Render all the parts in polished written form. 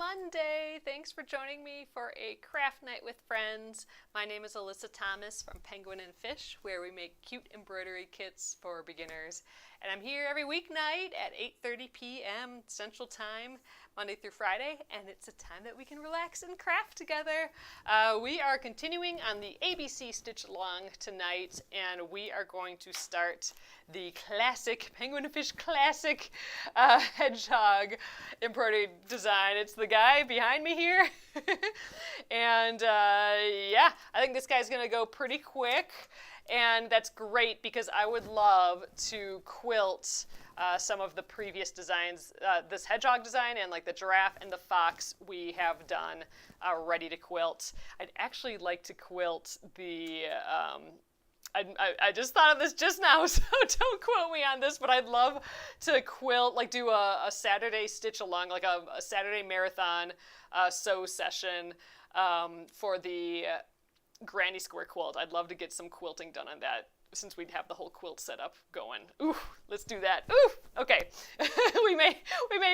Monday! Thanks for joining me for a craft night with friends. My name is Alyssa Thomas from Penguin and Fish, where we make cute embroidery kits for beginners. And I'm here every weeknight at 8:30 p.m. Central Time, Monday through Friday, and it's a time that we can relax and craft together. We are continuing on the ABC Stitch Along tonight, and we are going to start the classic, Penguin and Fish classic hedgehog embroidery design. It's the guy behind me here. And yeah, I think this guy's gonna go pretty quick. And that's great because I would love to quilt some of the previous designs, this hedgehog design and like the giraffe and the fox we have done ready to quilt. I'd actually like to quilt the, I just thought of this just now, so don't quote me on this, but I'd love to quilt, like do a Saturday stitch along, like a Saturday marathon sew session for the Granny Square quilt. I'd love to get some quilting done on that since we'd have the whole quilt set up going. Ooh, let's do that. Ooh, okay. we may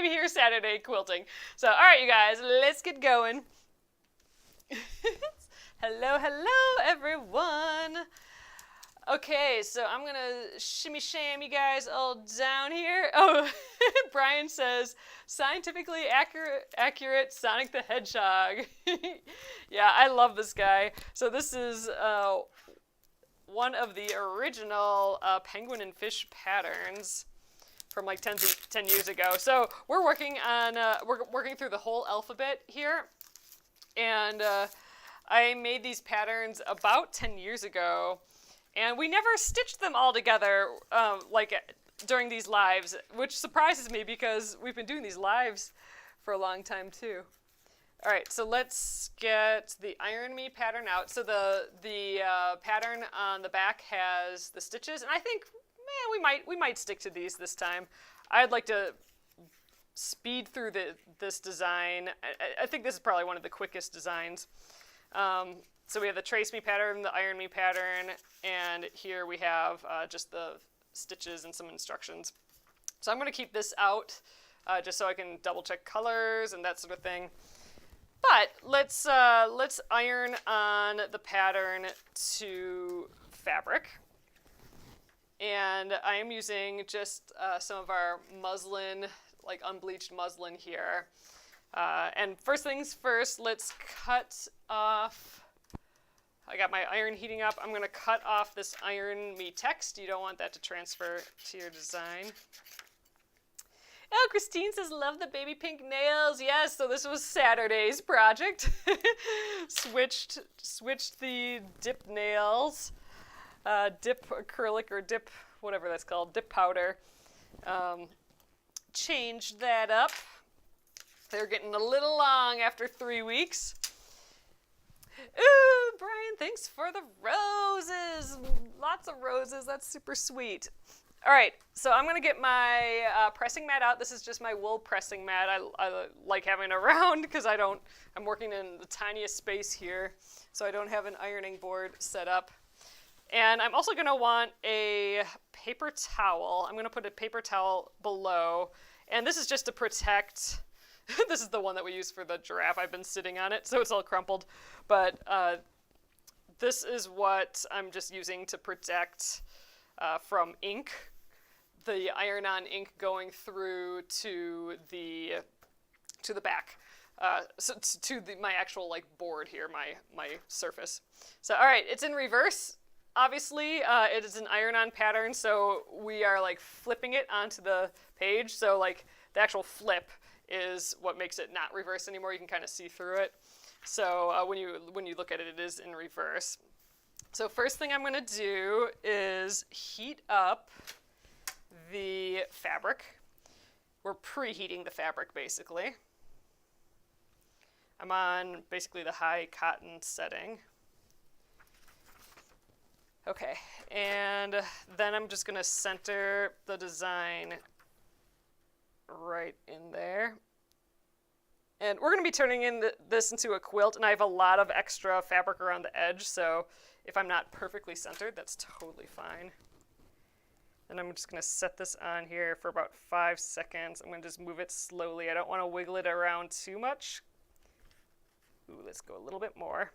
be here Saturday quilting. So, all right, you guys, let's get going. Hello, everyone. Okay, so I'm gonna shimmy sham you guys all down here. Oh, Brian says, scientifically accurate Sonic the Hedgehog. Yeah, I love this guy. So this is one of the original Penguin and Fish patterns from like 10 years ago. So we're working on, we're working through the whole alphabet here. And I made these patterns about 10 years ago. And we never stitched them all together during these lives, which surprises me because we've been doing these lives for a long time too. All right, so let's get the Iron Me pattern out. So the pattern on the back has the stitches, and I think, man, we might stick to these this time. I'd like to speed through this design. I think this is probably one of the quickest designs. So we have the Trace Me pattern, the Iron Me pattern, and here we have just the stitches and some instructions. So I'm going to keep this out just so I can double check colors and that sort of thing. But let's iron on the pattern to fabric. And I am using just some of our muslin, like unbleached muslin here. And first things first, let's cut off. I got my iron heating up. I'm going to cut off this Iron Me text. You don't want that to transfer to your design. Oh, Christine says, love the baby pink nails. Yes, so this was Saturday's project. Switched the dip nails, dip acrylic or dip, whatever that's called, dip powder. Changed that up. They're getting a little long after 3 weeks. Ooh, Brian, thanks for the roses. Lots of roses. That's super sweet. All right, so I'm going to get my pressing mat out. This is just my wool pressing mat. I like having it around because I'm working in the tiniest space here, so I don't have an ironing board set up. And I'm also going to want a paper towel. I'm going to put a paper towel below, and this is just to protect. This is the one that we use for the giraffe. I've been sitting on it, so it's all crumpled. But this is what I'm just using to protect from ink, the iron-on ink going through to the back, so to my actual like board here, my surface. So all right, it's in reverse. Obviously, it is an iron-on pattern, so we are like flipping it onto the page. So like the actual flip is what makes it not reverse anymore. You can kind of see through it. So when you look at it, it is in reverse. So first thing I'm going to do is heat up the fabric. We're preheating the fabric basically. I'm on basically the high cotton setting. Okay, and then I'm just going to center the design right in there. And we're going to be turning this into a quilt, and I have a lot of extra fabric around the edge, so if I'm not perfectly centered, that's totally fine. And I'm just going to set this on here for about 5 seconds. I'm going to just move it slowly. I don't want to wiggle it around too much. Ooh, let's go a little bit more.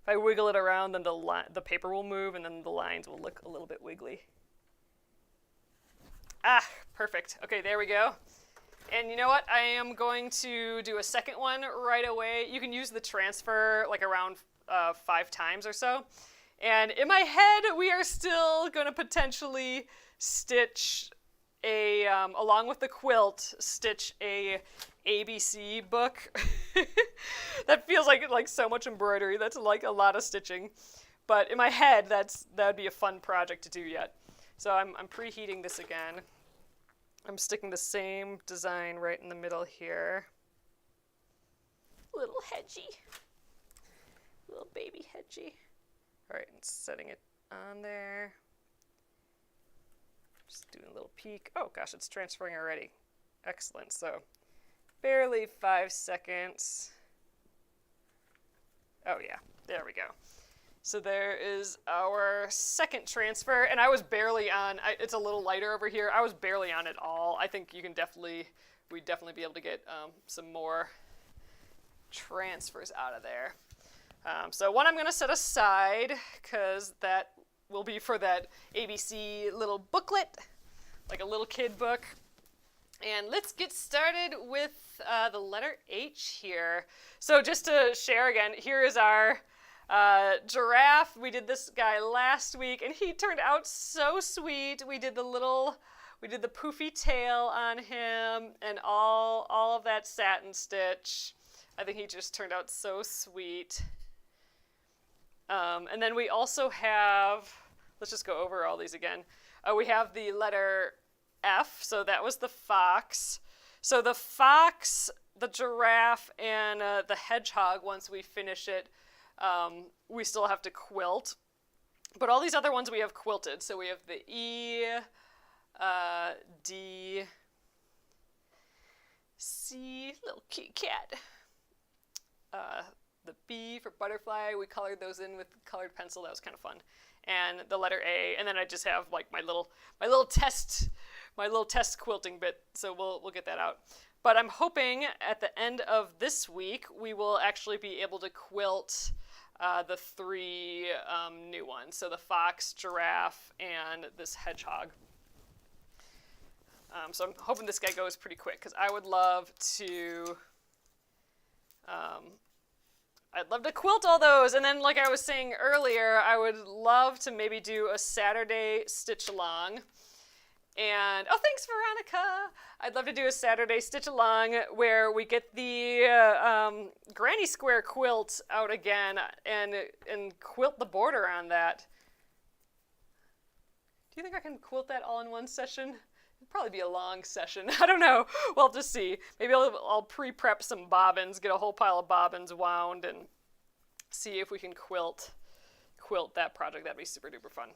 If I wiggle it around, then the paper will move, and then the lines will look a little bit wiggly. Ah, perfect. Okay, there we go. And you know what? I am going to do a second one right away. You can use the transfer like around 5 times or so. And in my head, we are still going to potentially stitch along with the quilt, stitch a ABC book. That feels like so much embroidery. That's like a lot of stitching. But in my head, that would be a fun project to do yet. So I'm preheating this again. I'm sticking the same design right in the middle here. Little hedgy. Little baby hedgy. All right, and setting it on there. Just doing a little peek. Oh gosh, it's transferring already. Excellent. So barely 5 seconds. Oh yeah, there we go. So there is our second transfer, and I was barely on. It's a little lighter over here. I was barely on at all. I think we'd definitely be able to get some more transfers out of there. So one I'm going to set aside because that will be for that ABC little booklet, like a little kid book. And let's get started with the letter H here. So just to share again, here is our giraffe. We did this guy last week, and he turned out so sweet. We did the poofy tail on him, and all of that satin stitch. I think he just turned out so sweet. And then we also have, let's just go over all these again. We have the letter F, so that was the fox. So the fox, the giraffe, and the hedgehog, once we finish it, we still have to quilt. But all these other ones we have quilted. So we have the E, D, C, little kitty cat. The B for butterfly, we colored those in with colored pencil. That was kind of fun. And the letter A, and then I just have like my little test quilting bit. So we'll get that out. But I'm hoping at the end of this week we will actually be able to quilt the 3 new ones. So the fox, giraffe, and this hedgehog. So I'm hoping this guy goes pretty quick because I would love to. I'd love to quilt all those, and then like I was saying earlier, I would love to maybe do a Saturday stitch along. And oh, thanks Veronica. I'd love to do a Saturday stitch along where we get the granny square quilt out again and quilt the border on that. Do you think I can quilt that all in one session? It'd probably be a long session. I don't know. We'll have to see. Maybe I'll pre-prep some bobbins, get a whole pile of bobbins wound, and see if we can quilt that project. That'd be super duper fun.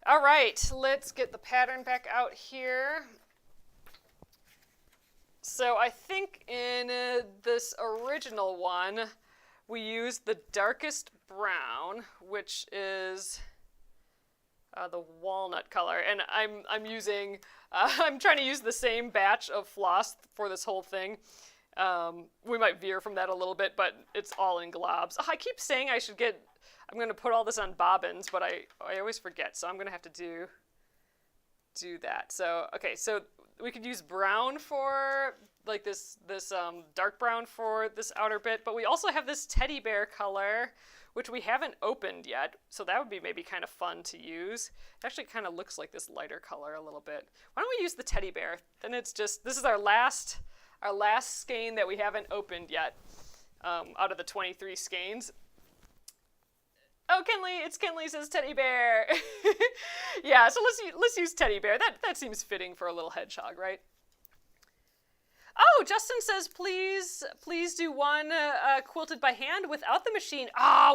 All right, let's get the pattern back out here. So I think in this original one, we used the darkest brown, which is the walnut color, and I'm using. I'm trying to use the same batch of floss for this whole thing. We might veer from that a little bit, but it's all in globs. I keep saying I'm going to put all this on bobbins, but I always forget, so I'm going to have to do that. So, okay, so we could use brown for, like this dark brown for this outer bit, but we also have this teddy bear color, which we haven't opened yet, so that would be maybe kind of fun to use. It actually kind of looks like this lighter color a little bit. Why don't we use the teddy bear? Then it's just, this is our last skein that we haven't opened yet out of the 23 skeins. Oh, Kenley says teddy bear. Yeah, so let's use teddy bear. That seems fitting for a little hedgehog, right? Oh, Justin says, please do one quilted by hand without the machine.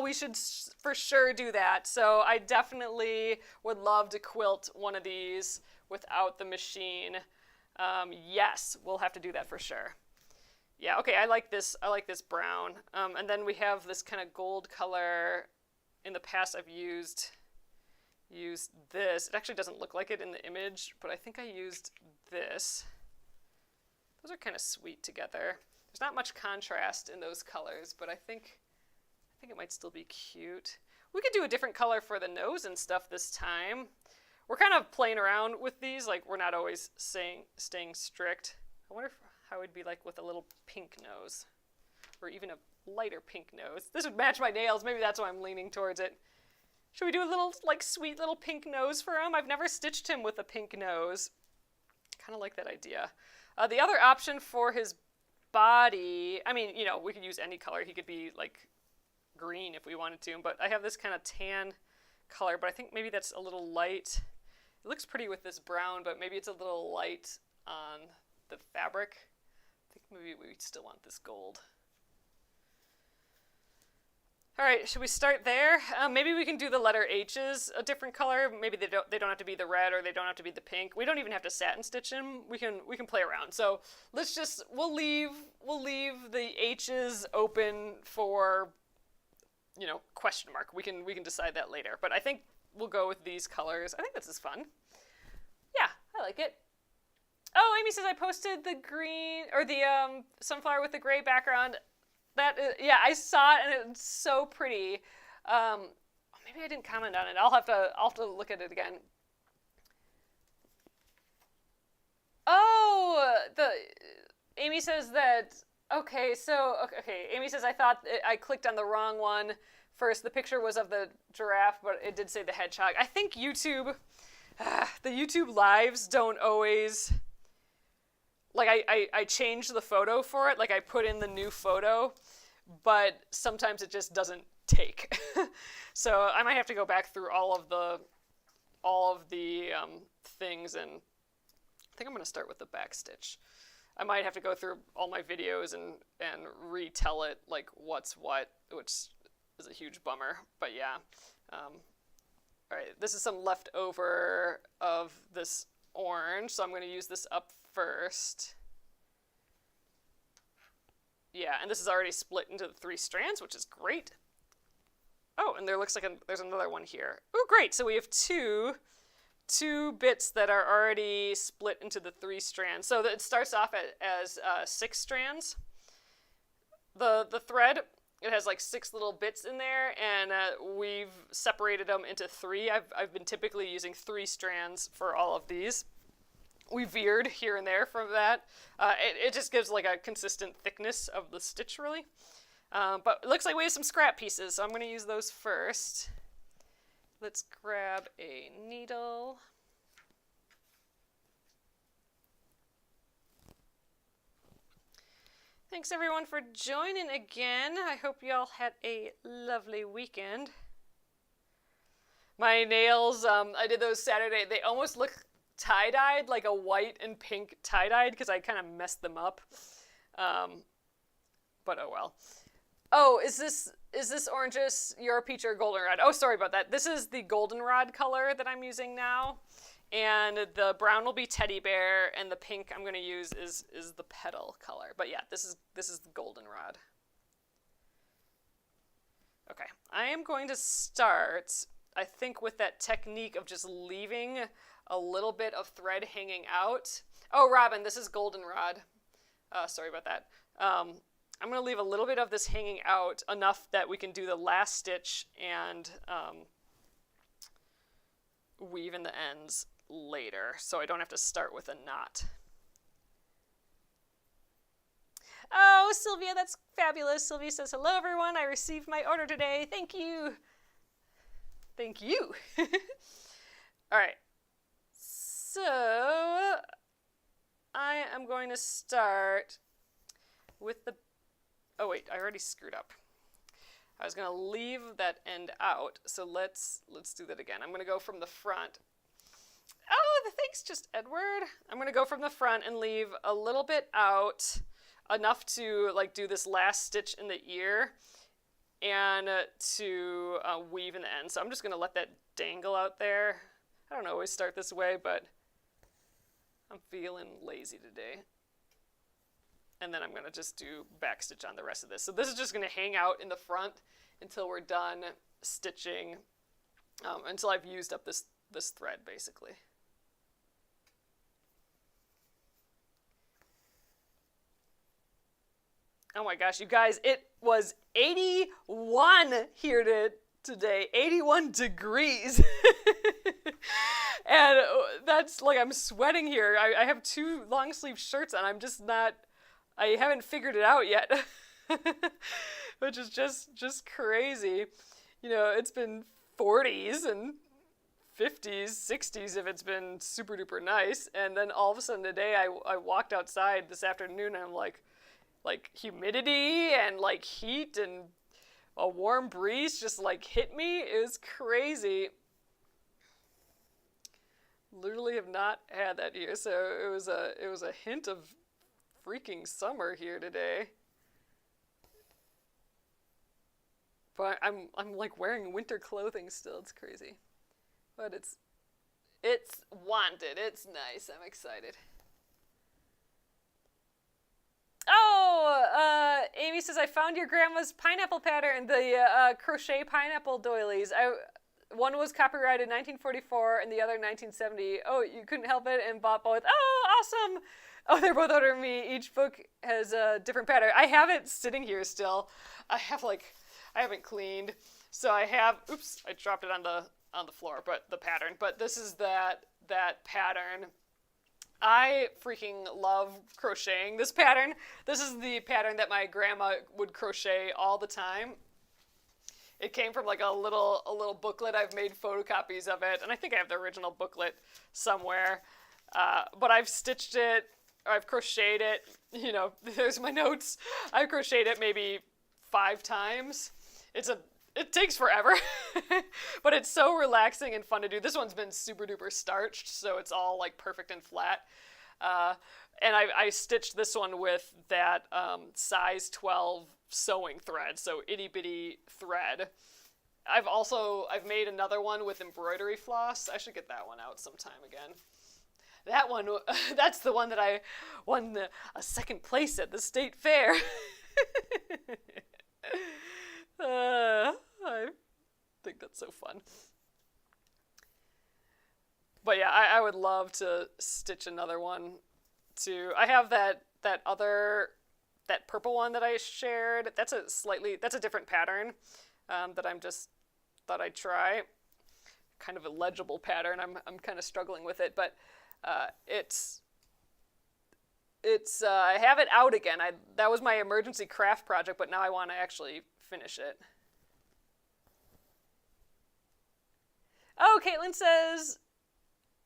We should for sure do that. So I definitely would love to quilt one of these without the machine. Yes, we'll have to do that for sure. Yeah, okay, I like this brown. And then we have this kind of gold color. In the past, I've used used this. It actually doesn't look like it in the image, but I think I used this. Those are kind of sweet together. There's not much contrast in those colors, but I think it might still be cute. We could do a different color for the nose and stuff this time. We're kind of playing around with these, like we're not always staying strict. I wonder how it'd be like with a little pink nose, or even a lighter pink nose. This would match my nails. Maybe that's why I'm leaning towards it. Should we do a little, like, sweet little pink nose for him? I've never stitched him with a pink nose. Kind of like that idea. The other option for his body, I mean, you know, we could use any color. He could be, like, green if we wanted to, but I have this kind of tan color, but I think maybe that's a little light. It looks pretty with this brown, but maybe it's a little light on the fabric. I think maybe we still want this gold. All right, should we start there? Maybe we can do the letter H's a different color. Maybe they don't have to be the red, or they don't have to be the pink. We don't even have to satin stitch them. We can play around. So we'll leave the H's open for, you know, question mark. We can decide that later. But I think we'll go with these colors. I think this is fun. Yeah, I like it. Oh, Amy says I posted the green, or the sunflower with the gray background. That is, yeah, I saw it and it's so pretty. Maybe I didn't comment on it. I'll have to look at it again. Oh, Amy says that. Okay, Amy says I thought I clicked on the wrong one first. The picture was of the giraffe, but it did say the hedgehog. I think YouTube, the YouTube lives don't always. Like, I changed the photo for it, like I put in the new photo, but sometimes it just doesn't take. So I might have to go back through all of the things, and I think I'm going to start with the back stitch. I might have to go through all my videos and retell it, like what's what, which is a huge bummer, but yeah. All right, this is some leftover of this orange, so I'm going to use this up first. Yeah, and this is already split into the 3 strands, which is great. Oh, and there looks like there's another one here. Oh, great! So we have two bits that are already split into the 3 strands. So it starts off as 6 strands. The thread, it has like 6 little bits in there, and we've separated them into 3. I've been typically using 3 strands for all of these. We veered here and there from that. It just gives like a consistent thickness of the stitch, really. But it looks like we have some scrap pieces, so I'm going to use those first. Let's grab a needle. Thanks everyone for joining again. I hope y'all had a lovely weekend. My nails, I did those Saturday. They almost look tie-dyed, like a white and pink tie-dyed, because I kind of messed them up. But oh well. Oh, is this oranges your peach or goldenrod? Oh, sorry about that. This is the goldenrod color that I'm using now. And the brown will be teddy bear, and the pink I'm going to use is the petal color. But yeah, this is the goldenrod. Okay, I am going to start, I think, with that technique of just leaving a little bit of thread hanging out. Oh, Robin, this is goldenrod. Sorry about that. I'm going to leave a little bit of this hanging out, enough that we can do the last stitch and weave in the ends later, so I don't have to start with a knot. Oh, Sylvia, that's fabulous. Sylvia says, hello, everyone. I received my order today. Thank you. Thank you. All right. So I am going to start with the, oh wait, I already screwed up. I was going to leave that end out, so let's do that again. I'm going to go from the front. Oh, thanks, just Edward. I'm going to go from the front and leave a little bit out, enough to like do this last stitch in the ear and to weave in the end. So I'm just going to let that dangle out there. I don't always start this way, but I'm feeling lazy today. And then I'm going to just do back stitch on the rest of this. So this is just going to hang out in the front until we're done stitching until I've used up this thread, basically. Oh my gosh, you guys, it was 81 here today, 81 degrees. And that's like, I'm sweating here. I have 2 long sleeve shirts on. I'm just not, I haven't figured it out yet. Which is just crazy. You know, it's been 40s and 50s, 60s if it's been super duper nice. And then all of a sudden today I walked outside this afternoon and I'm like humidity and like heat and a warm breeze just like hit me. It was crazy. Literally have not had that here, so it was a hint of freaking summer here today. But I'm like wearing winter clothing still. It's crazy, but it's wanted. It's nice. I'm excited. Oh, Amy says, I found your grandma's pineapple pattern, the crochet pineapple doilies. One was copyrighted 1944 and the other 1970. Oh, you couldn't help it and bought both. Oh, awesome. Oh, they're both under me. Each book has a different pattern. I have it sitting here still. I haven't cleaned. So I have, oops, I dropped it on the floor, but the pattern. But this is that pattern. I freaking love crocheting this pattern. This is the pattern that my grandma would crochet all the time. It came from like a little booklet. I've made photocopies of it, and I think I have the original booklet somewhere. But I've stitched it, or I've crocheted it. You know, there's my notes. I've crocheted it maybe 5 times. It takes forever, but it's so relaxing and fun to do. This one's been super duper starched, so it's all like perfect and flat. And I stitched this one with that size 12 sewing thread, so itty bitty thread. I've made another one with embroidery floss. I should get that one out sometime again. That one, that's the one that I won a second place at the state fair. I think that's so fun. But yeah, I would love to stitch another one too. I have that purple one that I shared. That's a different pattern that I'm just thought I'd try. Kind of a legible pattern. I'm kind of struggling with it, but it's I have it out again. That was my emergency craft project, but now I want to actually finish it. Oh, Caitlin says,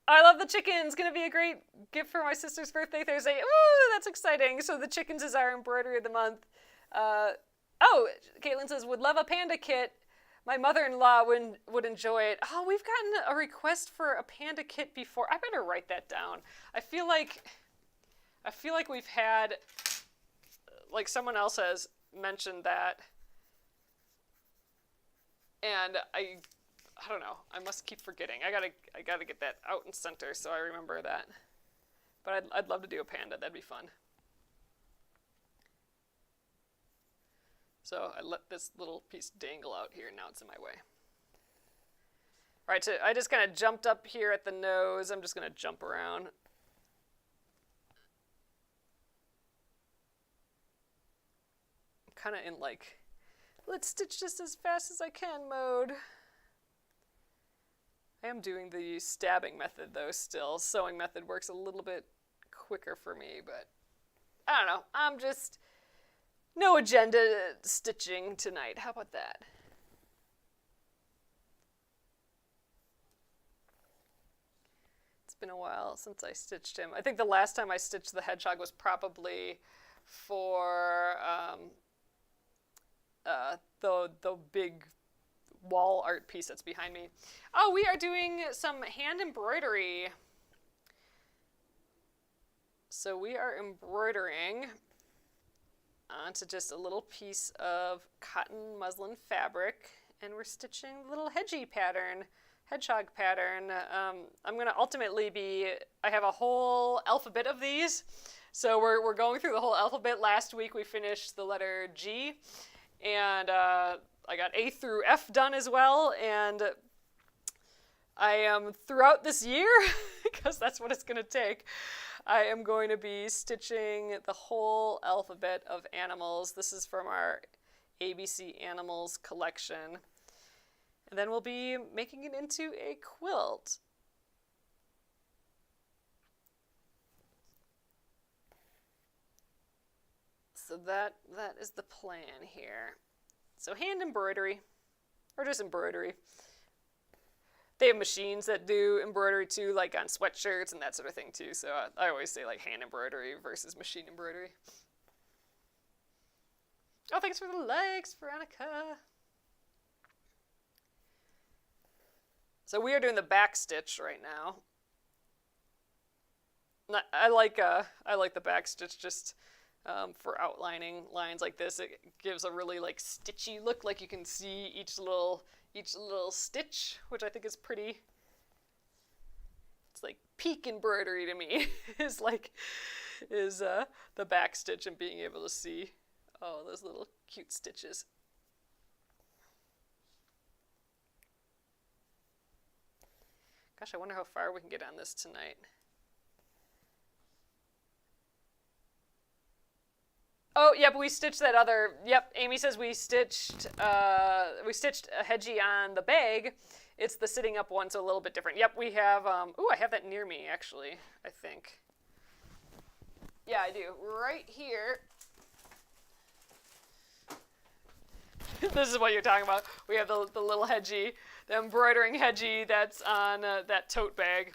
I love the chickens. Gonna be a great gift for my sister's birthday Thursday. Ooh, that's exciting. So the chickens is our embroidery of the month. Oh, Caitlin says, would love a panda kit. My mother-in-law would enjoy it. Oh, we've gotten a request for a panda kit before. I better write that down. I feel like we've had, like someone else has mentioned that. And I don't know. I must keep forgetting. I gotta get that out and center so I remember that. But I'd love to do a panda. That'd be fun. So I let this little piece dangle out here. Now it's in my way. All right. So I just kind of jumped up here at the nose. I'm just gonna jump around. I'm kind of in like, let's stitch just as fast as I can mode. I am doing the stabbing method though still. Sewing method works a little bit quicker for me, but I don't know. I'm just no agenda stitching tonight. How about that? It's been a while since I stitched him. I think the last time I stitched the hedgehog was probably for the big wall art piece that's behind me. Oh, we are doing some hand embroidery. So we are embroidering onto just a little piece of cotton muslin fabric, and we're stitching a little hedgehog pattern. I'm gonna ultimately I have a whole alphabet of these, so we're going through the whole alphabet. Last week we finished the letter G, and I got A through F done as well, and I am, throughout this year, because that's what it's going to take, I am going to be stitching the whole alphabet of animals. This is from our ABC Animals collection. And then we'll be making it into a quilt. So that is the plan here. So hand embroidery, or just embroidery. They have machines that do embroidery too, like on sweatshirts and that sort of thing too. So I always say like hand embroidery versus machine embroidery. Oh, thanks for the likes, Veronica. So we are doing the back stitch right now. I like the back stitch just for outlining lines like this. It gives a really like stitchy look, like you can see each little stitch, which I think is pretty. It's like peak embroidery to me. is the back stitch and being able to see those little cute stitches. Gosh, I wonder how far we can get on this tonight. Oh, yep, we stitched that other, yep, Amy says we stitched a hedgie on the bag. It's the sitting up one, so a little bit different. Yep, we have, I have that near me, actually, I think. Yeah, I do. Right here. This is what you're talking about. We have the little hedgie, the embroidering hedgie that's on that tote bag.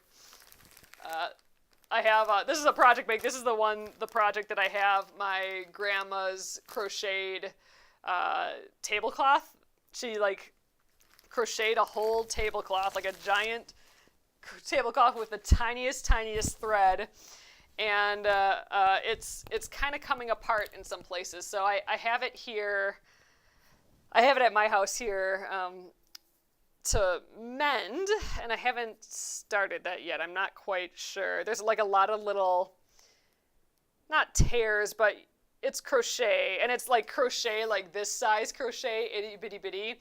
I have, this is a project bag. This is the project that I have my grandma's crocheted tablecloth. She like crocheted a whole tablecloth, like a giant tablecloth with the tiniest thread. And it's kind of coming apart in some places. So I have it here. I have it at my house here to mend, and I haven't started that yet. I'm not quite sure. There's like a lot of little, not tears, but it's crochet, and it's like crochet, like this size crochet, itty bitty bitty,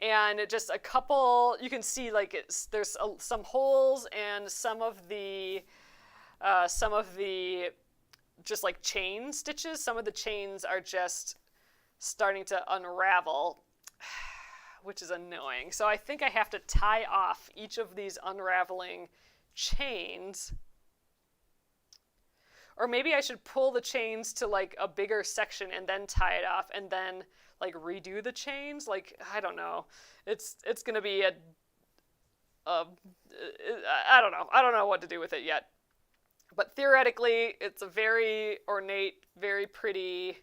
and just a couple, you can see like there's some holes, and some of the just like chain stitches, some of the chains are just starting to unravel, which is annoying. So I think I have to tie off each of these unraveling chains. Or maybe I should pull the chains to like a bigger section and then tie it off and then like redo the chains. Like, I don't know. It's going to be I don't know. I don't know what to do with it yet. But theoretically, it's a very ornate, very pretty,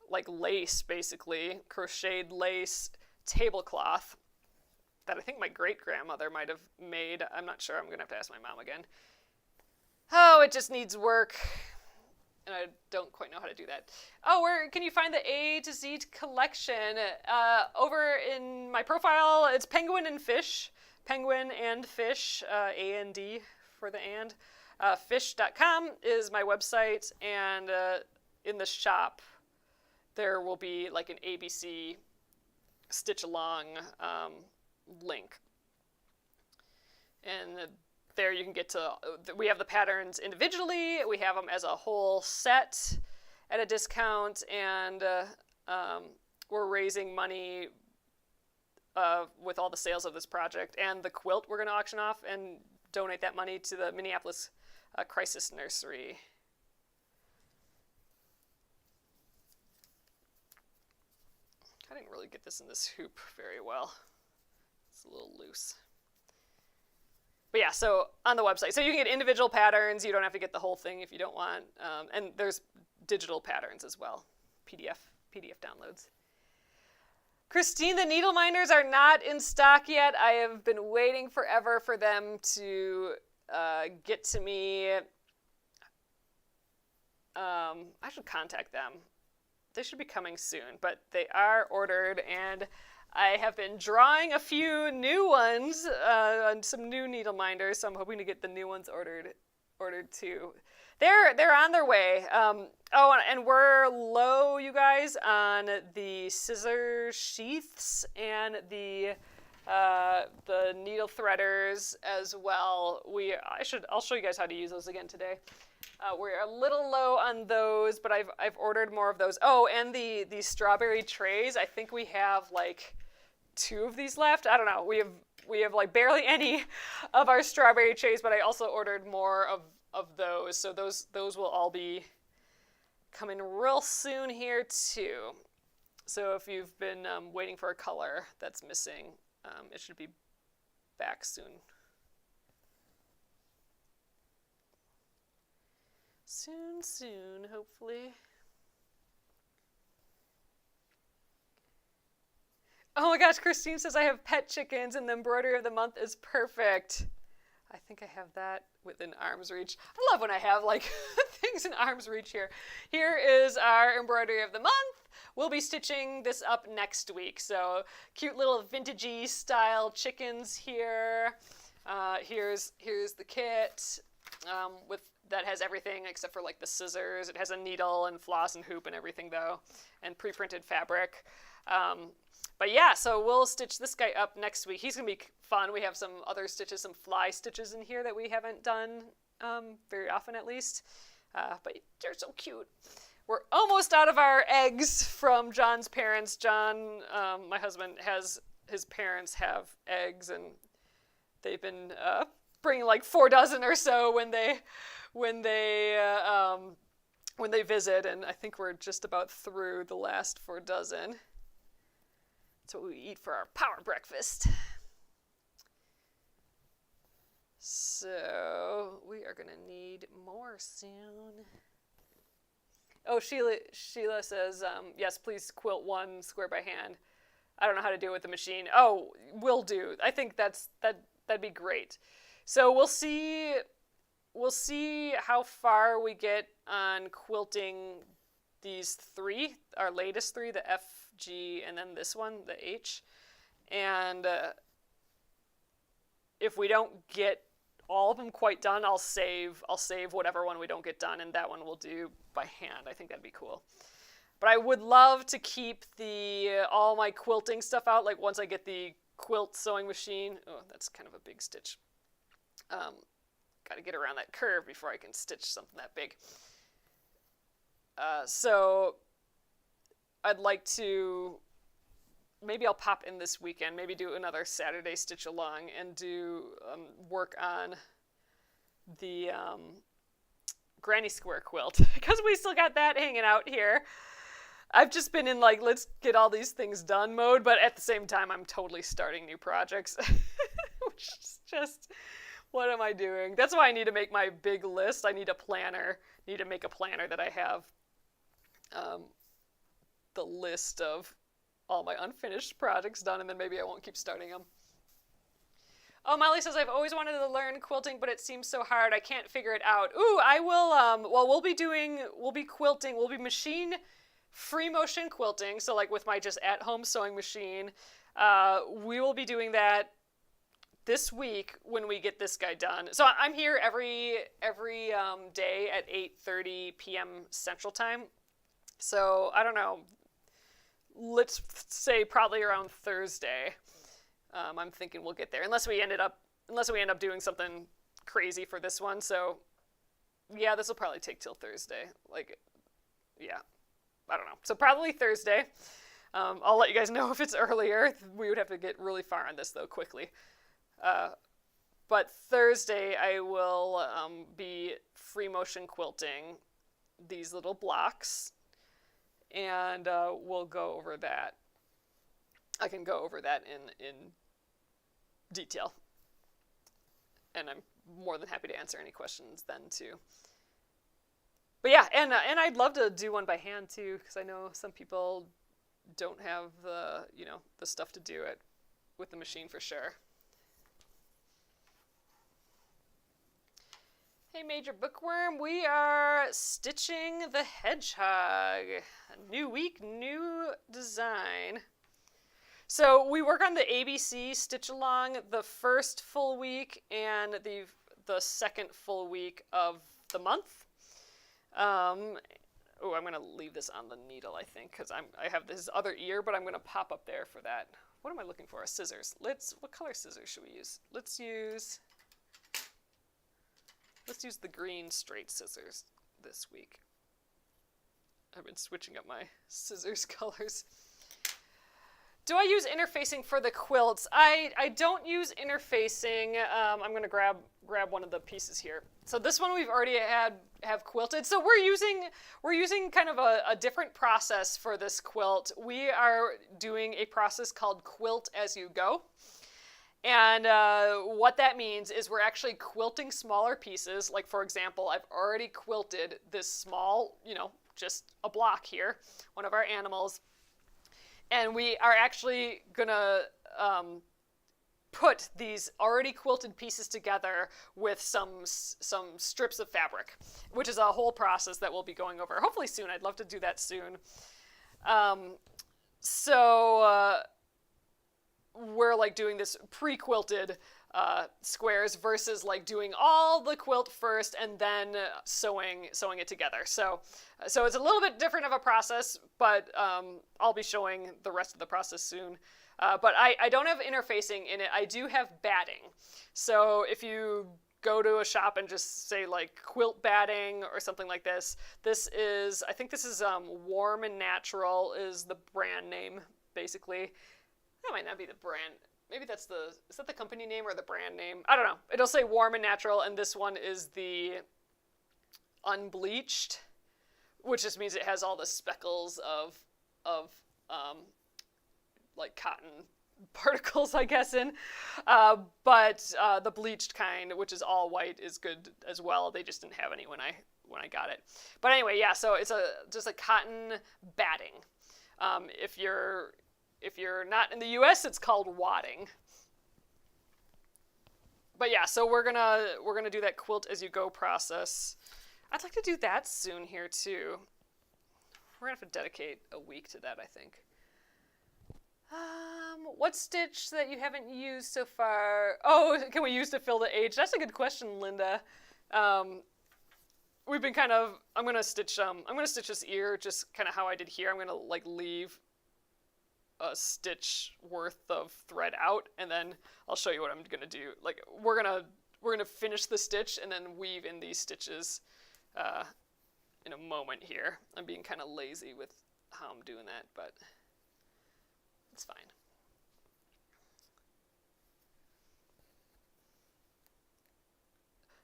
like lace, basically, crocheted lace tablecloth that I think my great-grandmother might have made. I'm not sure. I'm going to have to ask my mom again. Oh, it just needs work, and I don't quite know how to do that. Oh, where can you find the A to Z collection? Over in my profile, it's Penguin and Fish. Penguin and Fish, A-N-D for the and. Fish.com is my website, and in the shop, there will be like an ABC Stitch Along link. And there you can get to, we have the patterns individually, we have them as a whole set at a discount, and we're raising money with all the sales of this project. And the quilt we're going to auction off and donate that money to the Minneapolis Crisis Nursery. I didn't really get this in this hoop very well. It's a little loose. But yeah, so on the website. So you can get individual patterns. You don't have to get the whole thing if you don't want. And there's digital patterns as well. PDF downloads. Christine, the needle minders are not in stock yet. I have been waiting forever for them to get to me. I should contact them. They should be coming soon, but they are ordered, and I have been drawing a few new ones on some new needle minders, so I'm hoping to get the new ones ordered too. They're on their way. And we're low, you guys, on the scissor sheaths and the the needle threaders as well. I'll show you guys how to use those again today. We're a little low on those, but I've ordered more of those. Oh, and the strawberry trays. I think we have like 2 of these left. I don't know. We have like barely any of our strawberry trays, but I also ordered more of those. So those will all be coming real soon here too. So if you've been waiting for a color that's missing, it should be back soon. Soon, hopefully. Oh my gosh, Christine says I have pet chickens and the embroidery of the month is perfect. I think I have that within arm's reach. I love when I have like things in arm's reach here. Here is our embroidery of the month. We'll be stitching this up next week. So cute little vintagey style chickens here. Here's the kit that has everything except for like the scissors. It has a needle and floss and hoop and everything though, and pre-printed fabric. But yeah, so we'll stitch this guy up next week. He's going to be fun. We have some other stitches, some fly stitches in here that we haven't done very often at least. But they're so cute. We're almost out of our eggs from John's parents. John, my husband, his parents have eggs, and they've been bringing like 4 dozen or so when they visit, and I think we're just about through the last 4 dozen. That's what we eat for our power breakfast. So we are gonna need more soon. Oh, Sheila says, yes, please quilt 1 square by hand. I don't know how to do it with the machine. Oh, will do. I think that'd be great. So we'll see how far we get on quilting these 3, our latest 3, the F, G, and then this one, the H. And if we don't get all of them quite done, I'll save whatever one we don't get done, and that one we'll do by hand. I think that'd be cool. But I would love to keep all my quilting stuff out, like once I get the quilt sewing machine. Oh, that's kind of a big stitch. Got to get around that curve before I can stitch something that big. So I'd like to, maybe I'll pop in this weekend, maybe do another Saturday stitch along and do work on the granny square quilt, because we still got that hanging out here. I've just been in like, let's get all these things done mode, but at the same time, I'm totally starting new projects, which is just, what am I doing? That's why I need to make my big list. I need a planner, need to make a planner that I have the list of all my unfinished projects done, and then maybe I won't keep starting them. Oh, Molly says, I've always wanted to learn quilting, but it seems so hard. I can't figure it out. Ooh, I will, well, we'll be quilting, we'll be machine free motion quilting. So like with my just at home sewing machine, we will be doing that this week when we get this guy done. So I'm here every day at 8:30 p.m. Central Time. So I don't know, let's say probably around Thursday. I'm thinking we'll get there, unless we end up doing something crazy for this one. So yeah, this will probably take till Thursday. Like, yeah, I don't know. So probably Thursday. I'll let you guys know if it's earlier. We would have to get really far on this though quickly. But Thursday I will be free motion quilting these little blocks, and we'll go over that. I can go over that in detail, and I'm more than happy to answer any questions then too. But yeah, and I'd love to do one by hand too, because I know some people don't have the stuff to do it with the machine for sure. Hey, Major Bookworm, we are stitching the hedgehog. New week, new design. So we work on the ABC stitch along the first full week and the second full week of the month. I'm going to leave this on the needle, I think, because I have this other ear, but I'm going to pop up there for that what am I looking for? Scissors. What color scissors should we use? Let's use the green straight scissors this week. I've been switching up my scissors colors. Do I use interfacing for the quilts? I don't use interfacing. I'm going to grab one of the pieces here. So this one we've already have quilted. So we're using kind of a different process for this quilt. We are doing a process called quilt as you go. And what that means is we're actually quilting smaller pieces. Like, for example, I've already quilted this small, just a block here, one of our animals. And we are actually going to put these already quilted pieces together with some strips of fabric, which is a whole process that we'll be going over hopefully soon. I'd love to do that soon. We're like doing this pre-quilted squares versus like doing all the quilt first and then sewing it together. So it's a little bit different of a process, but I'll be showing the rest of the process soon. But I don't have interfacing in it. I do have batting. So if you go to a shop and just say like quilt batting or something like this, I think this is Warm and Natural is the brand name, basically. That might not be the brand. Maybe is that the company name or the brand name? I don't know. It'll say Warm and Natural, and this one is the unbleached, which just means it has all the speckles of like cotton particles, I guess, in. But the bleached kind, which is all white, is good as well. They just didn't have any when I got it. But anyway, yeah. So it's just a cotton batting. If you're not in the U.S., it's called wadding. But yeah, so we're gonna do that quilt as you go process. I'd like to do that soon here too. We're gonna have to dedicate a week to that, I think. What stitch that you haven't used so far? Oh, can we use to fill the age? That's a good question, Linda. We've been I'm gonna stitch this ear just kind of how I did here. I'm gonna like leave a stitch worth of thread out, and then I'll show you what I'm gonna do. Like we're gonna finish the stitch and then weave in these stitches in a moment here. I'm being kind of lazy with how I'm doing that, but it's fine.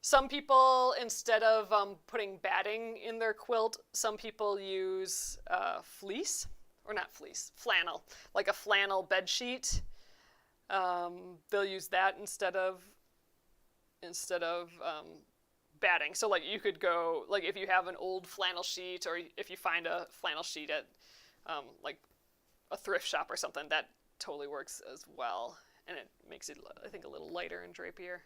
Some people, instead of putting batting in their quilt, some people use fleece. Or not fleece, flannel, like a flannel bed sheet. They'll use that instead of batting. So like you could go, like if you have an old flannel sheet, or if you find a flannel sheet at like a thrift shop or something, that totally works as well. And it makes it, I think, a little lighter and drapier.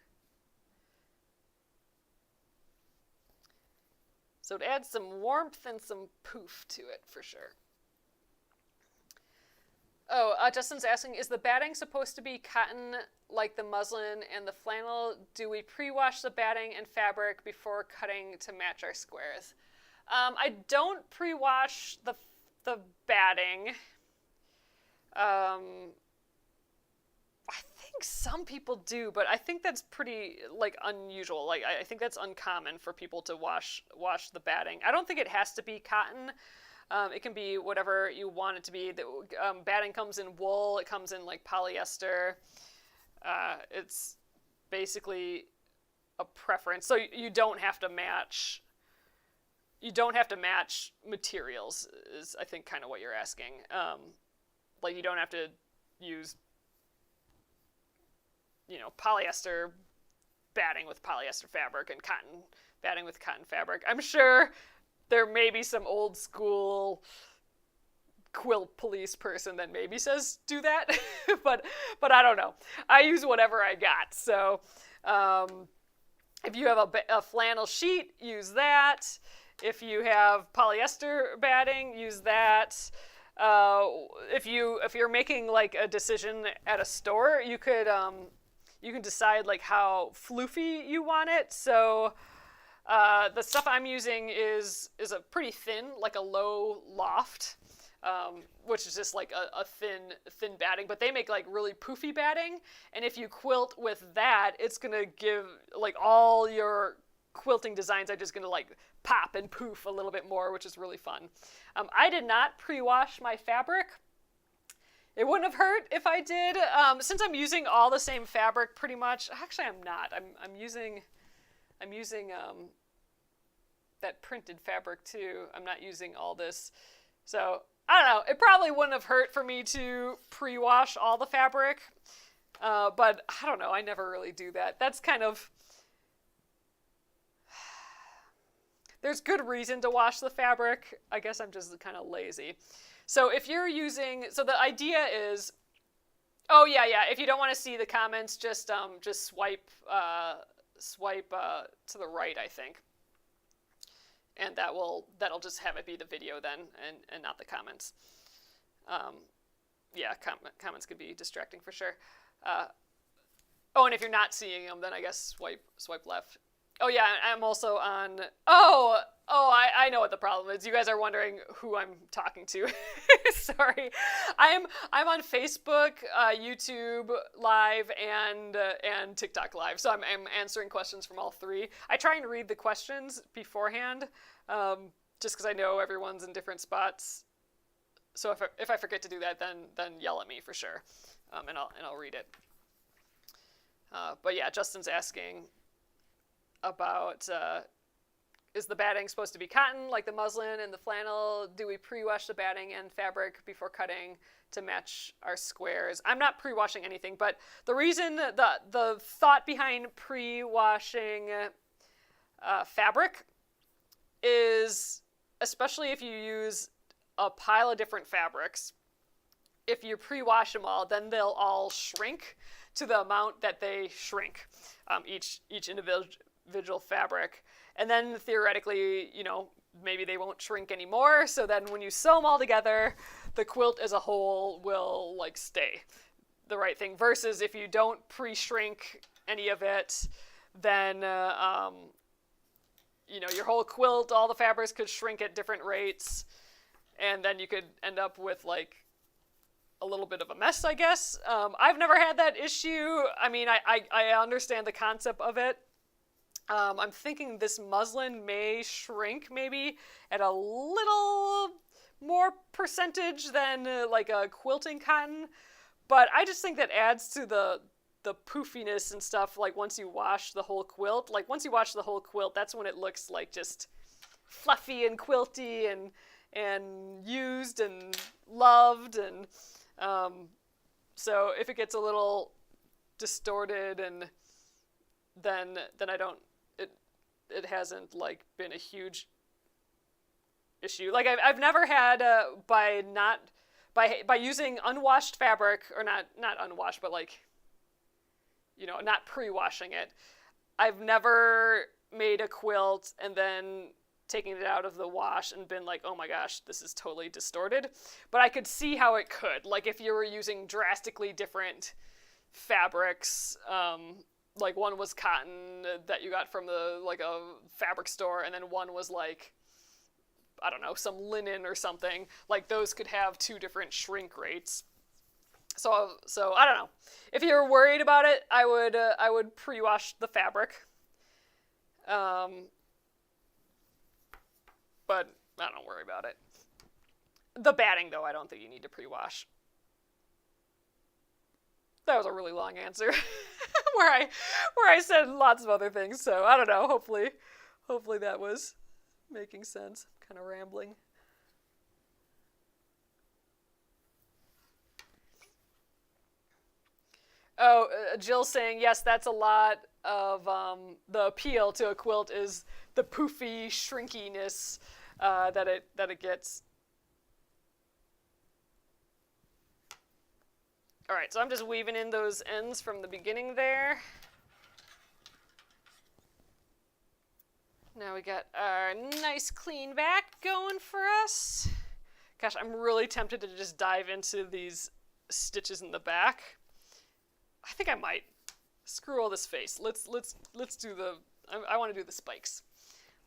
So it adds some warmth and some poof to it for sure. Oh, Justin's asking, is the batting supposed to be cotton like the muslin and the flannel? Do we pre-wash the batting and fabric before cutting to match our squares? I don't pre-wash the batting. I think some people do, but I think that's pretty like unusual. Like I think that's uncommon for people to wash the batting. I don't think it has to be cotton. It can be whatever you want it to be. The batting comes in wool. It comes in like polyester. It's basically a preference. So you don't have to match. You don't have to match materials. Is I think kind of what you're asking. Like you don't have to use, polyester batting with polyester fabric and cotton batting with cotton fabric. I'm sure there may be some old school quilt police person that maybe says do that, but I don't know. I use whatever I got. So if you have a flannel sheet, use that. If you have polyester batting, use that. If you're making like a decision at a store, you can decide like how floofy you want it. So the stuff I'm using is a pretty thin, like a low loft. which is just like a thin batting, but they make like really poofy batting, and if you quilt with that, it's gonna give like all your quilting designs are just gonna like pop and poof a little bit more, which is really fun. I did not pre-wash my fabric. It wouldn't have hurt if I did. Since I'm using all the same fabric pretty much. Actually, I'm not. I'm using that printed fabric too. I'm not using all this. So I don't know. It probably wouldn't have hurt for me to pre-wash all the fabric. But I don't know. I never really do that. That's kind of... There's good reason to wash the fabric. I guess I'm just kind of lazy. So if you're using, so the idea is, oh yeah, if you don't want to see the comments, just swipe to the right, I think, and that'll just have it be the video then, and not the comments. Yeah, comments could be distracting for sure. Oh, and if you're not seeing them, then I guess swipe left. Oh yeah, I'm also on. I know what the problem is. You guys are wondering who I'm talking to. Sorry, I'm on Facebook, YouTube Live, and TikTok Live. So I'm answering questions from all three. I try and read the questions beforehand, just because I know everyone's in different spots. So if I forget to do that, then yell at me for sure, and I'll read it. But yeah, Justin's asking about is the batting supposed to be cotton like the muslin and the flannel? Do we pre-wash the batting and fabric before cutting to match our squares? I'm not pre-washing anything, but the reason, the thought behind pre-washing fabric is, especially if you use a pile of different fabrics, if you pre-wash them all, then they'll all shrink to the amount that they shrink, each individual fabric. And then theoretically, maybe they won't shrink anymore. So then when you sew them all together, the quilt as a whole will like stay the right thing. Versus if you don't pre-shrink any of it, then your whole quilt, all the fabrics could shrink at different rates, and then you could end up with like a little bit of a mess, I guess. I've never had that issue. I mean, I understand the concept of it. I'm thinking this muslin may shrink maybe at a little more percentage than like a quilting cotton, but I just think that adds to the poofiness and stuff. Like once you wash the whole quilt, that's when it looks like just fluffy and quilty and used and loved, and so if it gets a little distorted, and then I don't, it hasn't like been a huge issue. Like I've never had by using unwashed fabric, or not unwashed, but like not pre-washing it. I've never made a quilt and then taking it out of the wash and been like, oh my gosh, this is totally distorted. But I could see how it could. Like if you were using drastically different fabrics, like one was cotton that you got from a fabric store, and then one was like, I don't know, some linen or something. Like those could have two different shrink rates. So I don't know. If you're worried about it, I would pre-wash the fabric. But I don't worry about it. The batting, though, I don't think you need to pre-wash. That was a really long answer where I said lots of other things. So I don't know. Hopefully that was making sense. Kind of rambling. Oh, Jill's saying, yes, that's a lot of the appeal to a quilt is the poofy shrinkiness that it gets. All right, so I'm just weaving in those ends from the beginning there. Now we got our nice clean back going for us. Gosh, I'm really tempted to just dive into these stitches in the back. I think I might. Screw all this face. Let's do the. I want to do the spikes.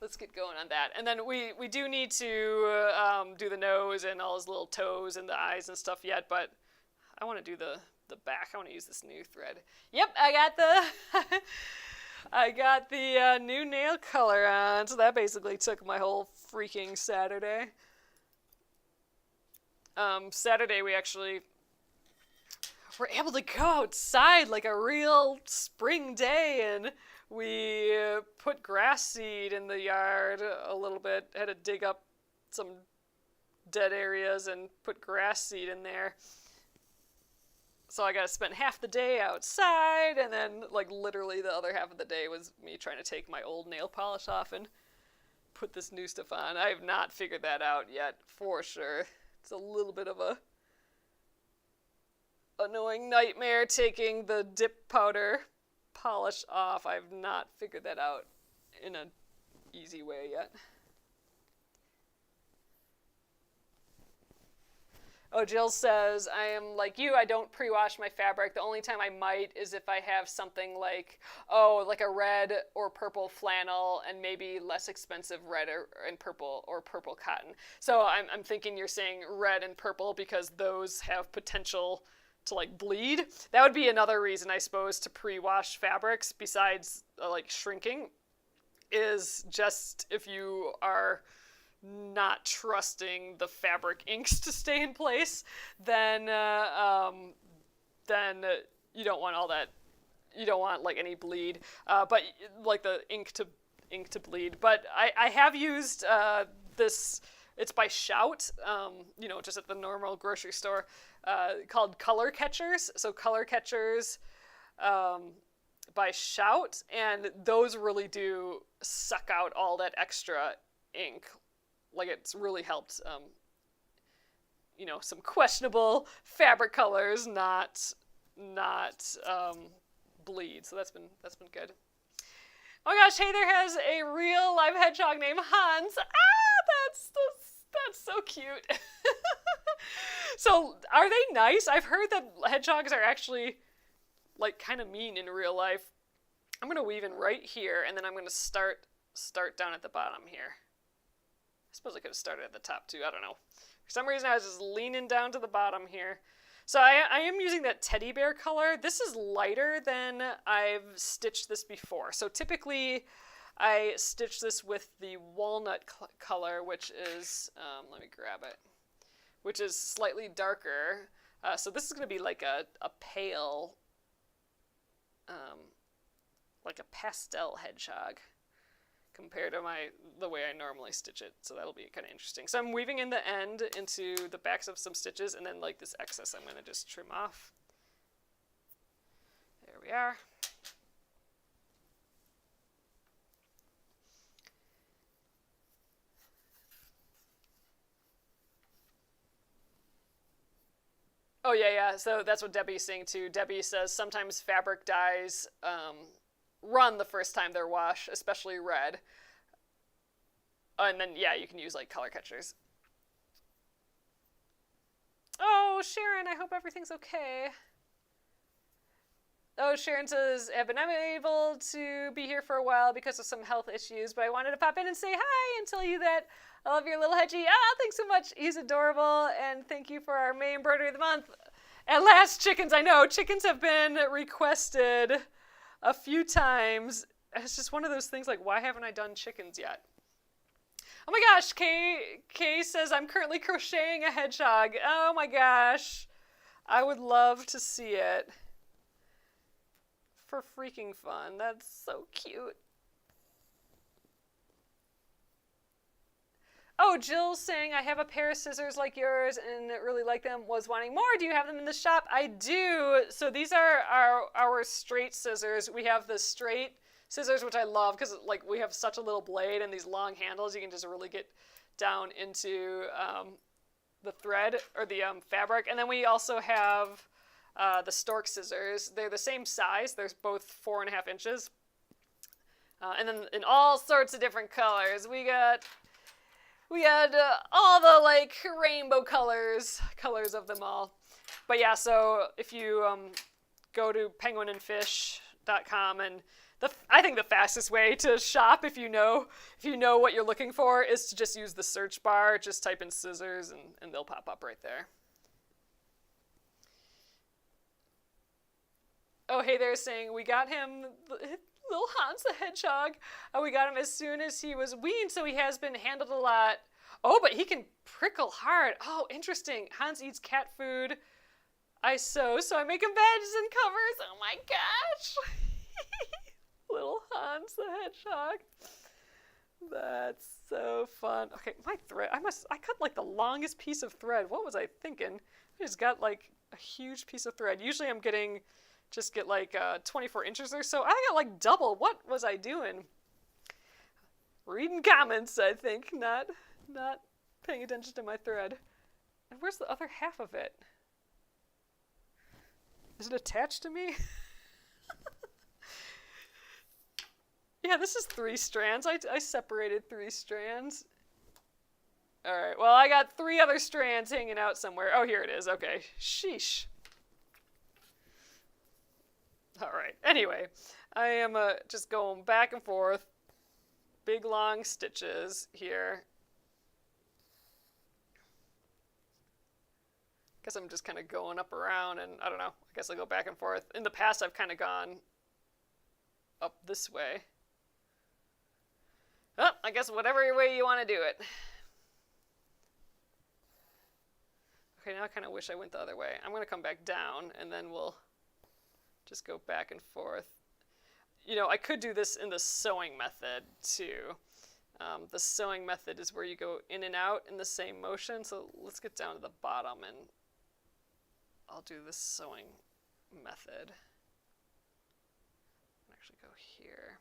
let's get going on that. And then we do need to do the nose and all his little toes and the eyes and stuff yet, but I want to do the back. I want to use this new thread. Yep, I got the new nail color on, so that basically took my whole freaking Saturday. Saturday we actually were able to go outside like a real spring day, and we put grass seed in the yard a little bit. Had to dig up some dead areas and put grass seed in there. So I got to spend half the day outside, and then like literally the other half of the day was me trying to take my old nail polish off and put this new stuff on. I have not figured that out yet, for sure. It's a little bit of a annoying nightmare taking the dip powder polish off. I've not figured that out in an easy way yet. Oh, Jill says, I am like you, I don't pre-wash my fabric. The only time I might is if I have something like, like a red or purple flannel and maybe less expensive red and purple or purple cotton. So I'm thinking you're saying red and purple because those have potential to like bleed. That would be another reason, I suppose, to pre-wash fabrics besides like shrinking, is just if you are not trusting the fabric inks to stay in place, then you don't want all that. You don't want like any bleed, but like the ink to bleed. But I have used this. It's by Shout, just at the normal grocery store, called Color Catchers. So Color Catchers by Shout, and those really do suck out all that extra ink. Like, it's really helped, some questionable fabric colors not bleed. So that's been good. Oh my gosh, Heather has a real live hedgehog named Hans. That's so cute. So, are they nice? I've heard that hedgehogs are actually, like, kind of mean in real life. I'm going to weave in right here, and then I'm going to start down at the bottom here. I suppose I could have started at the top too, I don't know. For some reason I was just leaning down to the bottom here. So I am using that teddy bear color. This is lighter than I've stitched this before. So typically I stitch this with the walnut color, which is, let me grab it, which is slightly darker. So this is going to be like a pale, like a pastel hedgehog, compared to the way I normally stitch it. So that'll be kind of interesting. So I'm weaving in the end into the backs of some stitches, and then like this excess I'm going to just trim off. There we are. Oh yeah, so that's what Debbie's saying too. Debbie says sometimes fabric dyes run the first time they're washed, especially red. And then, yeah, you can use, like, color catchers. Oh, Sharon, I hope everything's okay. Oh, Sharon says, I've been unable to be here for a while because of some health issues, but I wanted to pop in and say hi and tell you that I love your little hedgie. Thanks so much. He's adorable, and thank you for our May Embroidery of the Month. At last, chickens. I know, chickens have been requested a few times. It's just one of those things like, why haven't I done chickens yet? Oh my gosh, Kay says, I'm currently crocheting a hedgehog. Oh my gosh. I would love to see it. For freaking fun. That's so cute. Oh, Jill's saying, I have a pair of scissors like yours and really like them, was wanting more. Do you have them in the shop? I do. So these are our straight scissors. We have the straight scissors, which I love because like we have such a little blade and these long handles. You can just really get down into the thread or the fabric. And then we also have the stork scissors. They're the same size. They're both 4.5 inches. And then in all sorts of different colors. We had all the like rainbow colors of them all. But yeah, so if you go to penguinandfish.com and I think the fastest way to shop, if you know what you're looking for, is to just use the search bar. Just type in scissors, and they'll pop up right there. Oh, hey there, saying we got him, little Hans the Hedgehog. We got him as soon as he was weaned, so he has been handled a lot. Oh, but he can prickle hard. Oh, interesting. Hans eats cat food. I sew, so I make him badges and covers. Oh my gosh. Little Hans the Hedgehog. That's so fun. Okay, my thread. I cut like the longest piece of thread. What was I thinking? I just got like a huge piece of thread. Usually I'm getting like 24 inches or so. I got like double. What was I doing? Reading comments, I think, not paying attention to my thread. And where's the other half of it? Is it attached to me? Yeah, this is 3 strands. I separated 3 strands. All right, well, I got 3 other strands hanging out somewhere. Oh, here it is. Okay, sheesh. All right, anyway, I am just going back and forth. Big, long stitches here. Guess I'm just kind of going up around, and I don't know. I guess I go back and forth. In the past, I've kind of gone up this way. Oh, I guess whatever way you want to do it. Okay, now I kind of wish I went the other way. I'm going to come back down, and then we'll just go back and forth. You know, I could do this in the sewing method, too. The sewing method is where you go in and out in the same motion. So let's get down to the bottom, and I'll do the sewing method. I'll actually go here.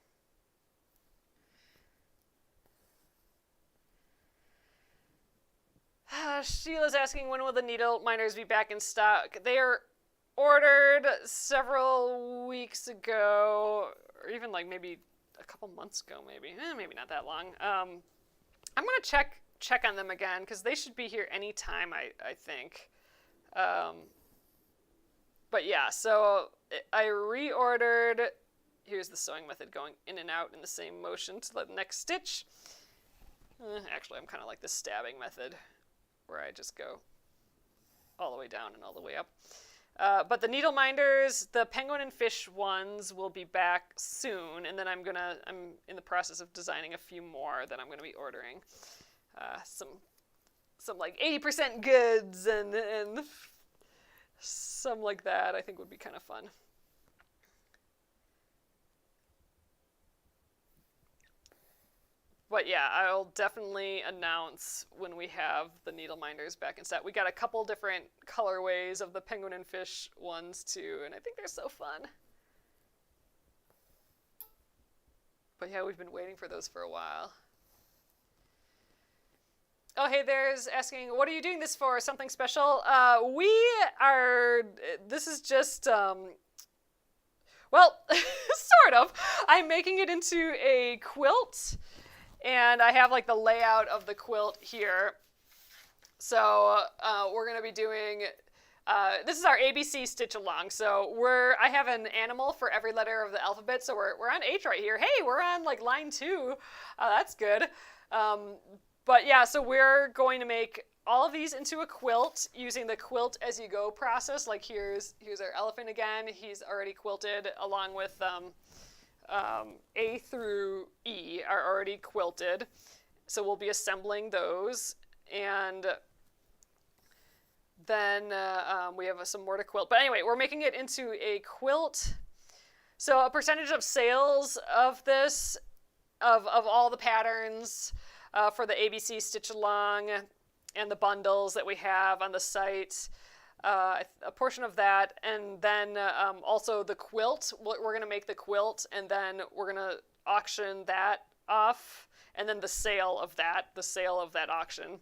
Sheila's asking, when will the needle minders be back in stock? They are ordered several weeks ago, or even like maybe a couple months ago, maybe not that long. I'm gonna check on them again, because they should be here anytime, I think. But yeah, so I reordered. Here's the sewing method, going in and out in the same motion to the next stitch. Actually, I'm kind of like the stabbing method, where I just go all the way down and all the way up. But the needle minders, the penguin and fish ones, will be back soon, and then I'm in the process of designing a few more that I'm gonna be ordering. Some like 80% goods and some like that I think would be kind of fun. But yeah, I'll definitely announce when we have the needle minders back in stock. We got a couple different colorways of the penguin and fish ones too, and I think they're so fun. But yeah, we've been waiting for those for a while. Oh, hey, there's asking, what are you doing this for? Something special? This is just, well, sort of. I'm making it into a quilt. And I have like the layout of the quilt here. So we're going to be doing, this is our ABC Stitch Along. So I have an animal for every letter of the alphabet. So we're on H right here. Hey, we're on like line 2. That's good. But yeah, so we're going to make all of these into a quilt using the quilt as you go process. Like here's our elephant again. He's already quilted, along with A through E are already quilted. So we'll be assembling those. And then we have some more to quilt. But anyway, we're making it into a quilt. So a percentage of sales of this, of all the patterns for the ABC Stitch Along and the bundles that we have on the site, a portion of that, and then also the quilt. We're going to make the quilt, and then we're going to auction that off, and then the sale of that auction.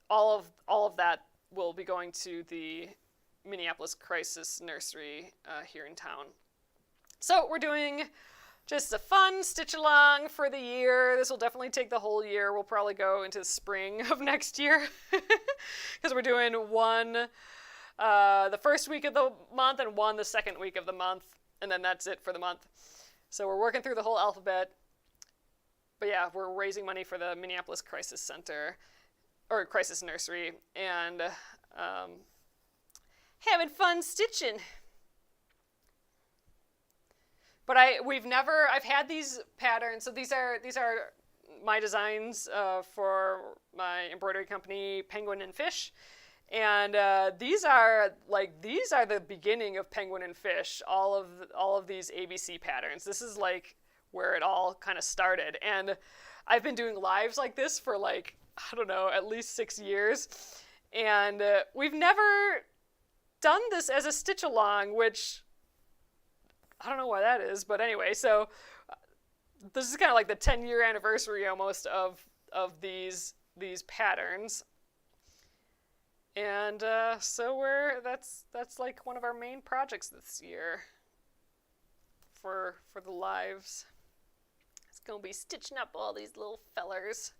All of that will be going to the Minneapolis Crisis Nursery here in town. So we're doing just a fun stitch along for the year. This will definitely take the whole year. We'll probably go into spring of next year because we're doing one the first week of the month and one the second week of the month. and then that's it for the month. So we're working through the whole alphabet. But yeah, we're raising money for the Minneapolis Crisis Center, or Crisis Nursery, and having fun stitching. But I've had these patterns. So these are my designs for my embroidery company, Penguin and Fish. And these are the beginning of Penguin and Fish. All of these ABC patterns. This is like where it all kind of started. And I've been doing lives like this for like, I don't know, at least 6 years. And we've never done this as a stitch along, which I don't know why that is, but anyway, so this is kind of like the 10-year anniversary almost of these patterns. And so that's like one of our main projects this year for the lives. It's gonna be stitching up all these little fellers.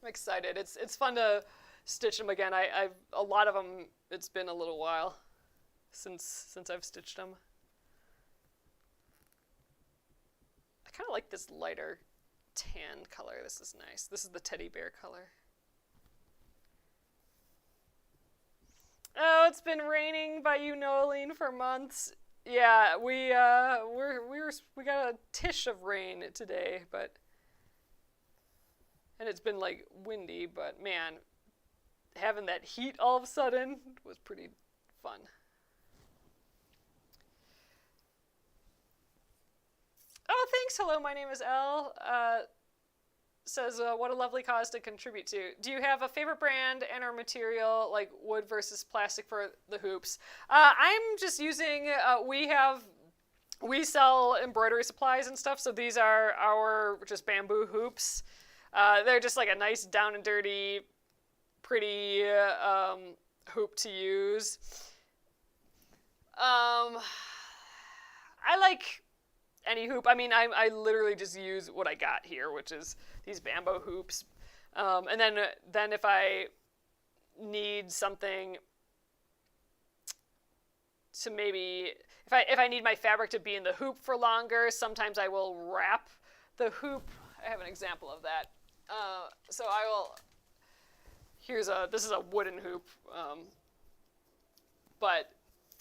I'm excited. It's fun to stitch them again. I've a lot of them. It's been a little while since I've stitched them. I kind of like this lighter tan color. This is nice. This is the teddy bear color. Oh, it's been raining by you, Noeline, for months. Yeah, we got a tish of rain today, and it's been like windy, but man, having that heat all of a sudden was pretty fun. Oh, thanks. Hello, my name is Elle. Says, what a lovely cause to contribute to. Do you have a favorite brand and or material, like wood versus plastic for the hoops? I'm just using, we sell embroidery supplies and stuff, so these are our just bamboo hoops. They're just like a nice down and dirty, pretty hoop to use. I like any hoop. I mean, I literally just use what I got here, which is these bamboo hoops. And then if I need something to maybe, if I need my fabric to be in the hoop for longer, sometimes I will wrap the hoop. I have an example of that. So I will, this is a wooden hoop, but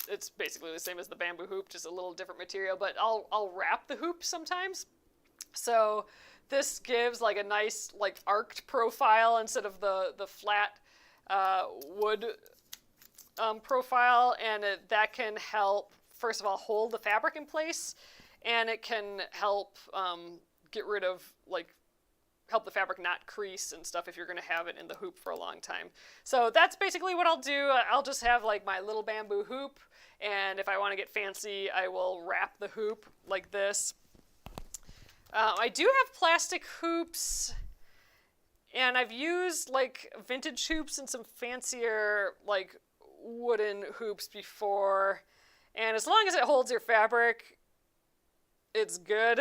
it's basically the same as the bamboo hoop, just a little different material, but I'll wrap the hoop sometimes. So this gives like a nice like arced profile instead of the flat wood profile, and that can help, first of all, hold the fabric in place, and it can help get rid of help the fabric not crease and stuff if you're going to have it in the hoop for a long time. So that's basically what I'll do. I'll just have like my little bamboo hoop, and if I want to get fancy, I will wrap the hoop like this. I do have plastic hoops, and I've used like vintage hoops and some fancier like wooden hoops before, and as long as it holds your fabric, it's good.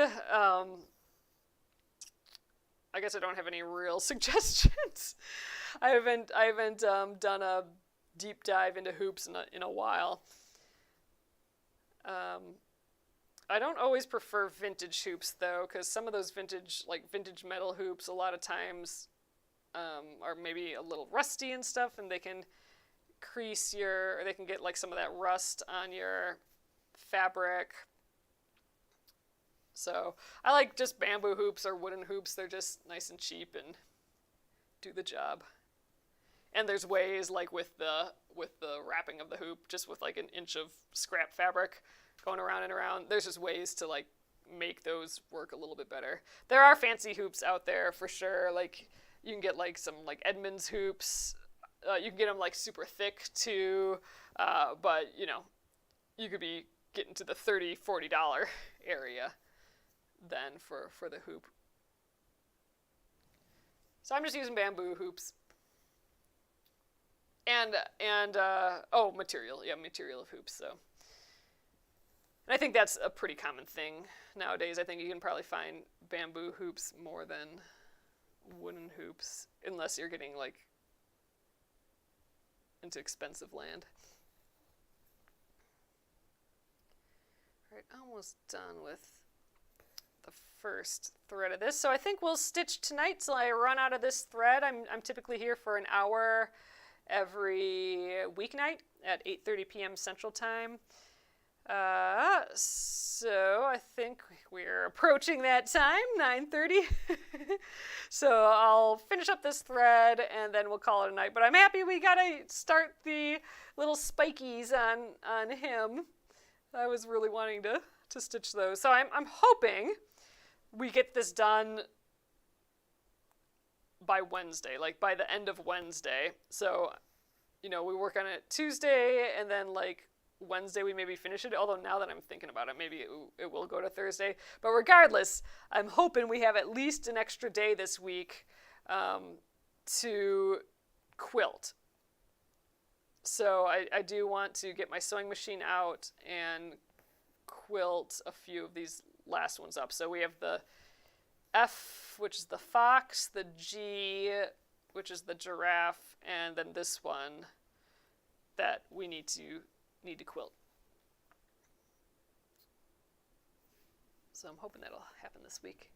I guess I don't have any real suggestions. I haven't done a deep dive into hoops in a while. I don't always prefer vintage hoops though, because some of those vintage metal hoops a lot of times are maybe a little rusty and stuff, and they can crease or they can get like some of that rust on your fabric. So I like just bamboo hoops or wooden hoops. They're just nice and cheap and do the job. And there's ways like with the wrapping of the hoop, just with like an inch of scrap fabric going around and around, there's just ways to like make those work a little bit better. There are fancy hoops out there for sure. Like you can get like some like Edmunds hoops. You can get them like super thick too, but you know, you could be getting to the $30, $40 area then for the hoop. So I'm just using bamboo hoops. And material. Yeah, material of hoops, so. And I think that's a pretty common thing nowadays. I think you can probably find bamboo hoops more than wooden hoops, unless you're getting like into expensive land. All right, almost done with the first thread of this. So I think we'll stitch tonight till I run out of this thread. I'm typically here for an hour every weeknight at 8:30 p.m. Central Time. So I think we're approaching that time, 9:30. So I'll finish up this thread and then we'll call it a night. But I'm happy we got to start the little spikies on him. I was really wanting to stitch those. So I'm hoping we get this done by Wednesday, like by the end of Wednesday. So, you know, we work on it Tuesday and then like Wednesday we maybe finish it, although now that I'm thinking about it, maybe it will go to Thursday. But regardless, I'm hoping we have at least an extra day this week to quilt. So I do want to get my sewing machine out and quilt a few of these last ones up. So we have the F, which is the fox, the G, which is the giraffe, and then this one that we need to quilt. So I'm hoping that'll happen this week.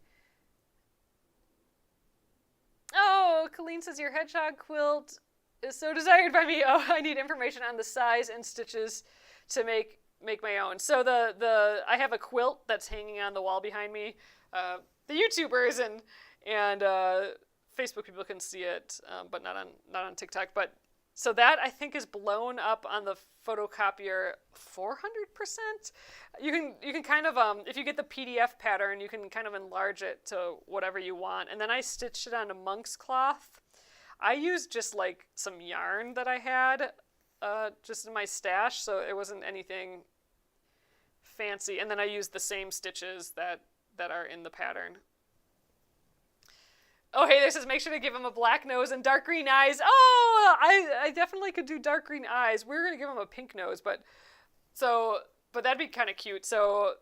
Oh, Colleen says your hedgehog quilt is so desired by me. Oh, I need information on the size and stitches to make my own. So I have a quilt that's hanging on the wall behind me. The YouTubers and Facebook people can see it, but not on TikTok. But so that I think is blown up on the photocopier 400%. You can kind of if you get the PDF pattern, you can kind of enlarge it to whatever you want. And then I stitched it onto monk's cloth. I used just like some yarn that I had just in my stash, so it wasn't anything fancy. And then I used the same stitches that are in the pattern. Oh, hey, this says make sure to give him a black nose and dark green eyes. Oh, I definitely could do dark green eyes. We were gonna give him a pink nose, but that'd be kind of cute. So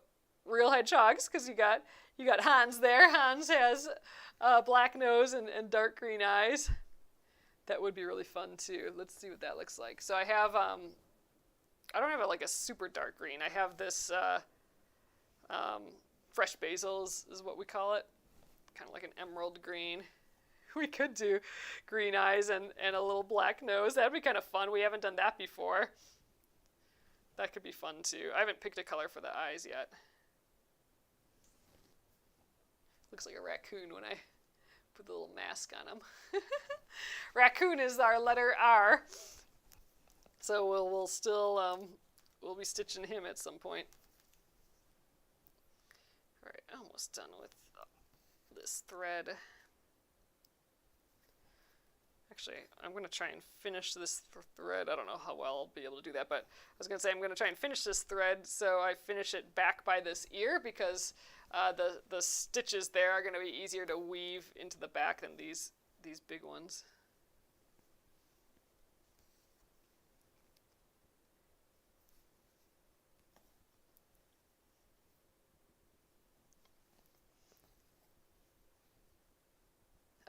real hedgehogs, because you got Hans there. Hans has a black nose and dark green eyes. That would be really fun too. Let's see what that looks like. So I have I don't have like a super dark green. I have this fresh basils is what we call it. Kind of like an emerald green. We could do green eyes and a little black nose. That'd be kind of fun. We haven't done that before. That could be fun too. I haven't picked a color for the eyes yet. Looks like a raccoon when I put the little mask on him. Raccoon is our letter R. So we'll still we'll be stitching him at some point. All right, almost done with this thread. Actually, I'm going to try and finish this thread. I don't know how well I'll be able to do that, but I was going to say I'm going to try and finish this thread so I finish it back by this ear, because the stitches there are going to be easier to weave into the back than these big ones.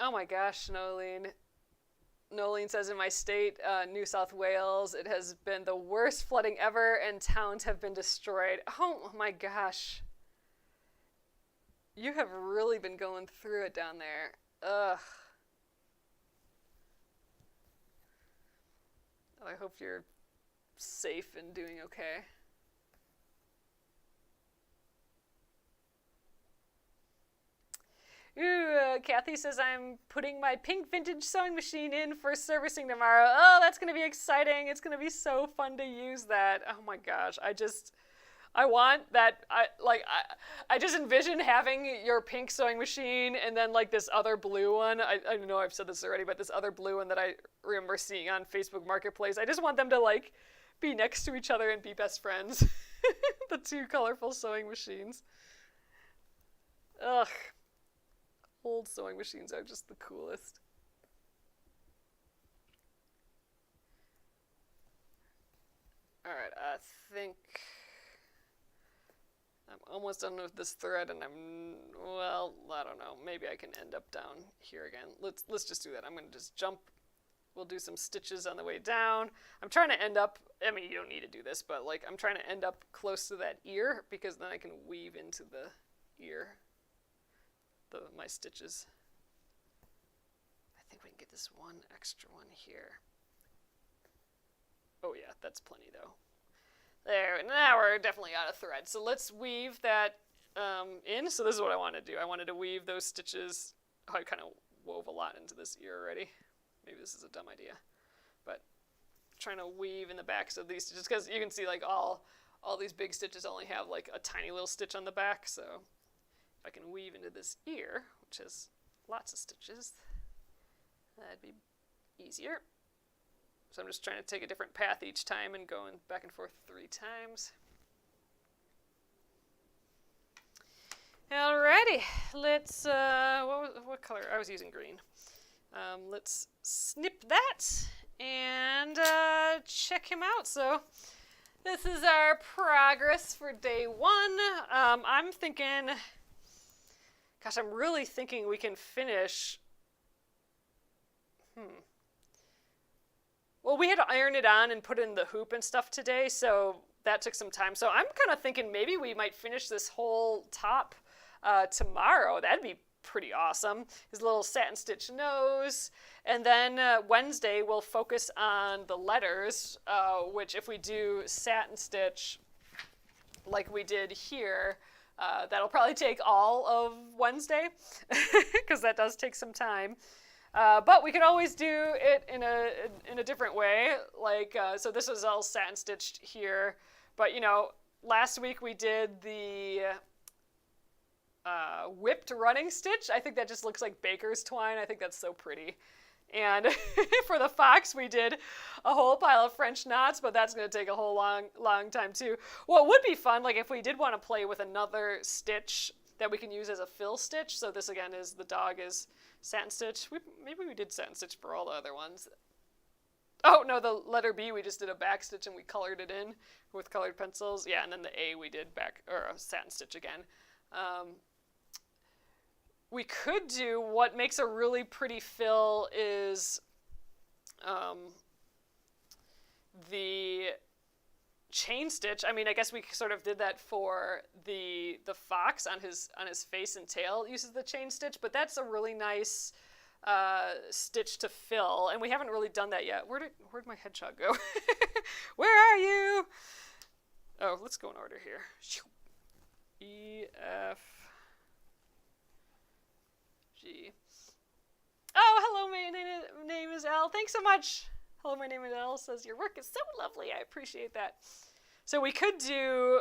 Oh my gosh, Nolene. Nolene says in my state, New South Wales, it has been the worst flooding ever and towns have been destroyed. Oh my gosh. You have really been going through it down there. Ugh. I hope you're safe and doing okay. Ooh, Kathy says I'm putting my pink vintage sewing machine in for servicing tomorrow. Oh, that's going to be exciting. It's going to be so fun to use that. Oh my gosh. I want that. I just envision having your pink sewing machine and then like this other blue one. I know I've said this already, but this other blue one that I remember seeing on Facebook Marketplace. I just want them to like be next to each other and be best friends. The two colorful sewing machines. Ugh. Old sewing machines are just the coolest. All right, I think I'm almost done with this thread, and well, I don't know. Maybe I can end up down here again. Let's just do that. I'm going to just jump. we'll do some stitches on the way down. I'm trying to end up, I mean, you don't need to do this, but like I'm trying to end up close to that ear because then I can weave into the ear my stitches. I think we can get this one extra one here. Oh yeah, that's plenty though. There, now we're definitely out of thread. So let's weave that in. So this is what I want to do. I wanted to weave those stitches. Oh, I kind of wove a lot into this ear already. Maybe this is a dumb idea. But trying to weave in the backs of these stitches, because you can see like all these big stitches only have like a tiny little stitch on the back. So if I can weave into this ear, which has lots of stitches, that'd be easier. So I'm just trying to take a different path each time and going back and forth 3 times. Alrighty, let's, what color? I was using green. Let's snip that and check him out. So this is our progress for day 1. I'm thinking, gosh, I'm really thinking we can finish, Well, we had to iron it on and put in the hoop and stuff today, so that took some time. So I'm kind of thinking maybe we might finish this whole top tomorrow. That'd be pretty awesome. His little satin stitch nose. And then Wednesday we'll focus on the letters, which if we do satin stitch like we did here, that'll probably take all of Wednesday because that does take some time. But we could always do it in a different way. Like, so this was all satin stitched here. But, you know, last week we did the whipped running stitch. I think that just looks like baker's twine. I think that's so pretty. And for the fox, we did a whole pile of French knots, but that's going to take a whole long time too. What would be fun, like if we did want to play with another stitch that we can use as a fill stitch. So this again is the dog is satin stitch. Maybe we did satin stitch for all the other ones. Oh no, the letter B we just did a back stitch and we colored it in with colored pencils. Yeah, and then the A we did back or a satin stitch again. We could do what makes a really pretty fill is the chain stitch. I mean, I guess we sort of did that for the fox on his face and tail uses the chain stitch, but that's a really nice stitch to fill, and we haven't really done that yet. Where'd my hedgehog go? Where are you? Oh, let's go in order here. E, F, G. Oh, hello, my name is Elle. Thanks so much. Hello, my name is Elle. Says your work is so lovely. I appreciate that. So we could do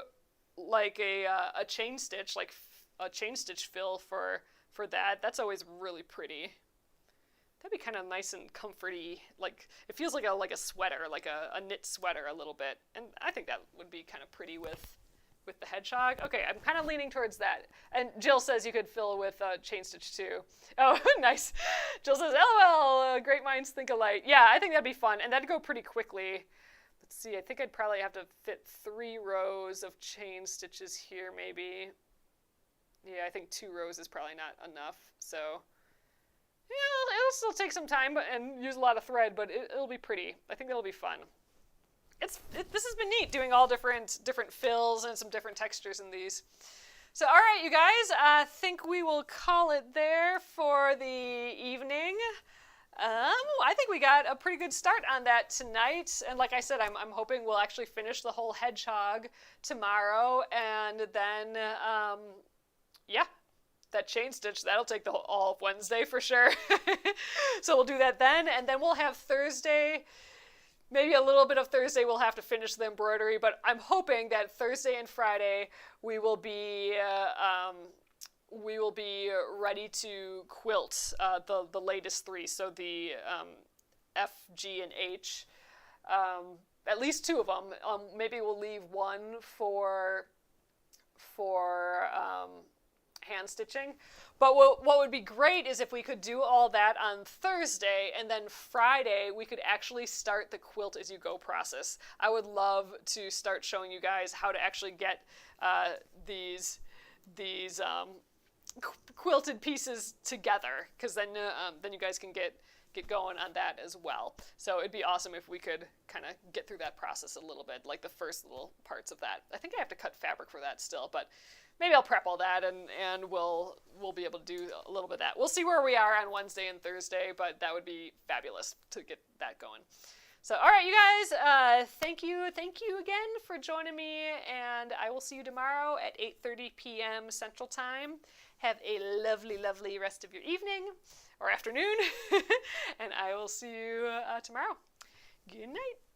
like a chain stitch, like a chain stitch fill for that. That's always really pretty. That'd be kind of nice and comforty. Like it feels like a sweater, like a knit sweater a little bit. And I think that would be kind of pretty with the hedgehog. Okay, I'm kind of leaning towards that. And Jill says you could fill with chain stitch too. Oh, nice. Jill says, LOL, great minds think alike. Yeah, I think that'd be fun. And that'd go pretty quickly. Let's see, I think I'd probably have to fit 3 rows of chain stitches here maybe. Yeah, I think 2 rows is probably not enough. So, yeah, it'll still take some time and use a lot of thread, but it'll be pretty. I think it'll be fun. This has been neat, doing all different fills and some different textures in these. So, all right, you guys, I think we will call it there for the evening. I think we got a pretty good start on that tonight. And like I said, I'm hoping we'll actually finish the whole hedgehog tomorrow. And then, yeah, that chain stitch, that'll take all of Wednesday for sure. So we'll do that then. And then we'll have Thursday. Maybe a little bit of Thursday we'll have to finish the embroidery, but I'm hoping that Thursday and Friday we will be ready to quilt the latest 3. So the F, G, and H. At least 2 of them. Maybe we'll leave 1 for hand stitching. But what would be great is if we could do all that on Thursday, and then Friday we could actually start the quilt as you go process. I would love to start showing you guys how to actually get these quilted pieces together, because then you guys can get get going on that as well. So it'd be awesome if we could kind of get through that process a little bit, like the first little parts of that. I think I have to cut fabric for that still, but maybe I'll prep all that and we'll be able to do a little bit of that. We'll see where we are on Wednesday and Thursday, but that would be fabulous to get that going. So, all right, you guys, thank you again for joining me, and I will see you tomorrow at 8:30 p.m. Central Time. Have a lovely, lovely rest of your evening or afternoon, and I will see you tomorrow. Good night.